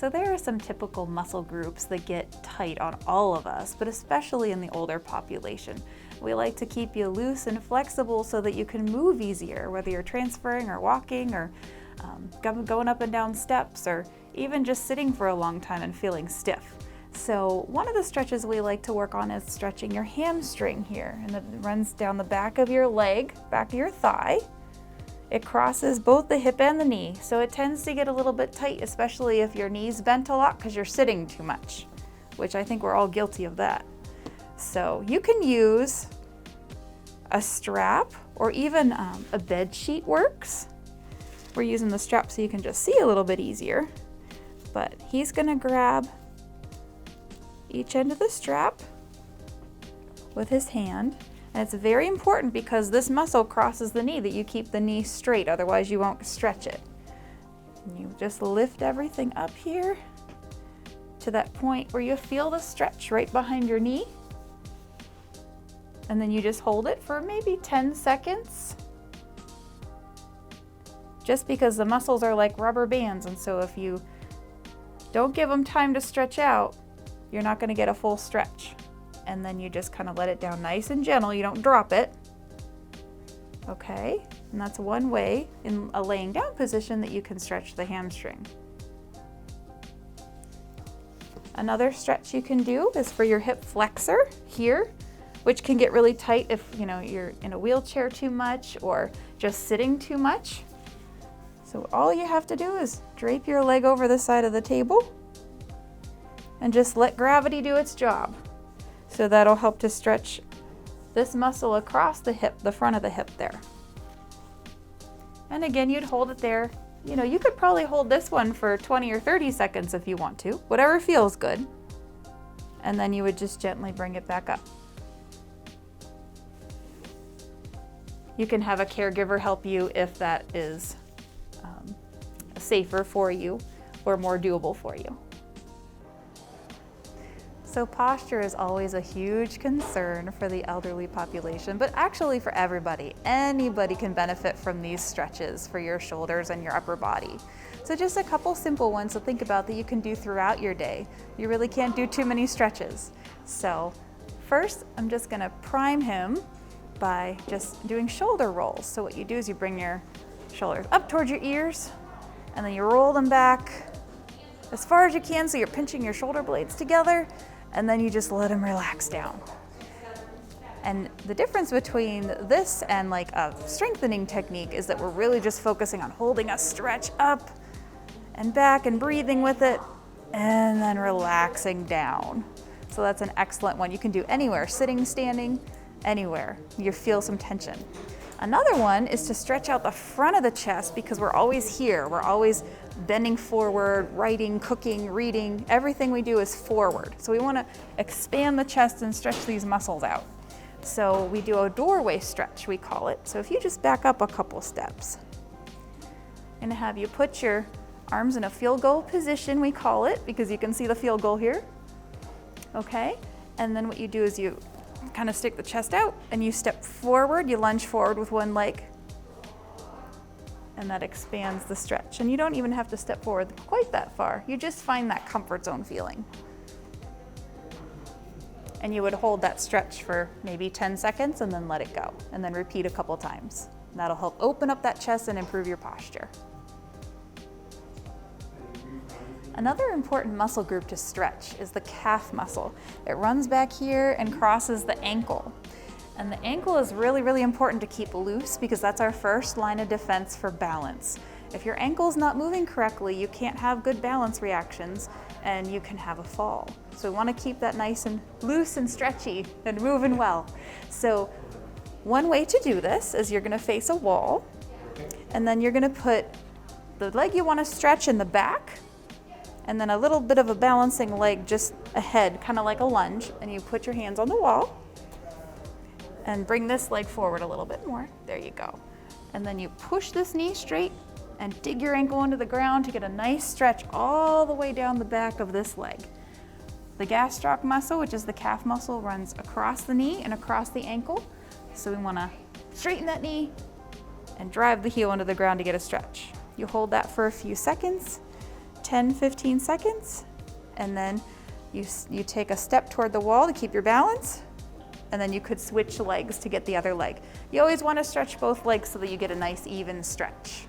So there are some typical muscle groups that get tight on all of us, but especially in the older population. We like to keep you loose and flexible so that you can move easier, whether you're transferring or walking or going up and down steps, or even just sitting for a long time and feeling stiff. So one of the stretches we like to work on is stretching your hamstring here, and it runs down the back of your leg, back of your thigh. It crosses both the hip and the knee, so it tends to get a little bit tight, especially if your knee's bent a lot because you're sitting too much, which I think we're all guilty of that. So you can use a strap, or even a bed sheet works. We're using the strap so you can just see a little bit easier, but he's gonna grab each end of the strap with his hand. And it's very important, because this muscle crosses the knee, that you keep the knee straight, otherwise you won't stretch it. And you just lift everything up here to that point where you feel the stretch right behind your knee. And then you just hold it for maybe 10 seconds. Just because the muscles are like rubber bands, and so if you don't give them time to stretch out, you're not going to get a full stretch. And then you just kind of let it down nice and gentle. You don't drop it. Okay, and that's one way in a laying down position that you can stretch the hamstring. Another stretch you can do is for your hip flexor here, which can get really tight if you're in a wheelchair too much or just sitting too much. So all you have to do is drape your leg over the side of the table and just let gravity do its job. So that'll help to stretch this muscle across the hip, the front of the hip there. And again, you'd hold it there. You could probably hold this one for 20 or 30 seconds if you want to, whatever feels good. And then you would just gently bring it back up. You can have a caregiver help you if that is safer for you or more doable for you. So posture is always a huge concern for the elderly population, but actually for everybody. Anybody can benefit from these stretches for your shoulders and your upper body. So just a couple simple ones to think about that you can do throughout your day. You really can't do too many stretches. So first, I'm just gonna prime him by just doing shoulder rolls. So what you do is you bring your shoulders up towards your ears, and then you roll them back as far as you can so you're pinching your shoulder blades together, and then you just let them relax down. And the difference between this and like a strengthening technique is that we're really just focusing on holding a stretch up and back and breathing with it, and then relaxing down. So that's an excellent one. You can do anywhere, sitting, standing, anywhere. You feel some tension. Another one is to stretch out the front of the chest, because we're always here. We're always bending forward, writing, cooking, reading. Everything we do is forward. So we want to expand the chest and stretch these muscles out. So we do a doorway stretch, we call it. So if you just back up a couple steps, I'm going to have you put your arms in a field goal position, we call it, because you can see the field goal here. Okay? And then what you do is you kind of stick the chest out and you step forward, you lunge forward with one leg, and that expands the stretch. And you don't even have to step forward quite that far. You just find that comfort zone feeling. And you would hold that stretch for maybe 10 seconds and then let it go, and then repeat a couple times. And that'll help open up that chest and improve your posture. Another important muscle group to stretch is the calf muscle. It runs back here and crosses the ankle. And the ankle is really, really important to keep loose, because that's our first line of defense for balance. If your ankle's not moving correctly, you can't have good balance reactions and you can have a fall. So we want to keep that nice and loose and stretchy and moving well. So one way to do this is you're going to face a wall, and then you're going to put the leg you want to stretch in the back, and then a little bit of a balancing leg just ahead, kind of like a lunge, and you put your hands on the wall and bring this leg forward a little bit more. There you go. And then you push this knee straight and dig your ankle into the ground to get a nice stretch all the way down the back of this leg. The gastroc muscle, which is the calf muscle, runs across the knee and across the ankle. So we want to straighten that knee and drive the heel into the ground to get a stretch. You hold that for a few seconds, 10-15 seconds, and then you take a step toward the wall to keep your balance, and then you could switch legs to get the other leg. You always want to stretch both legs so that you get a nice even stretch.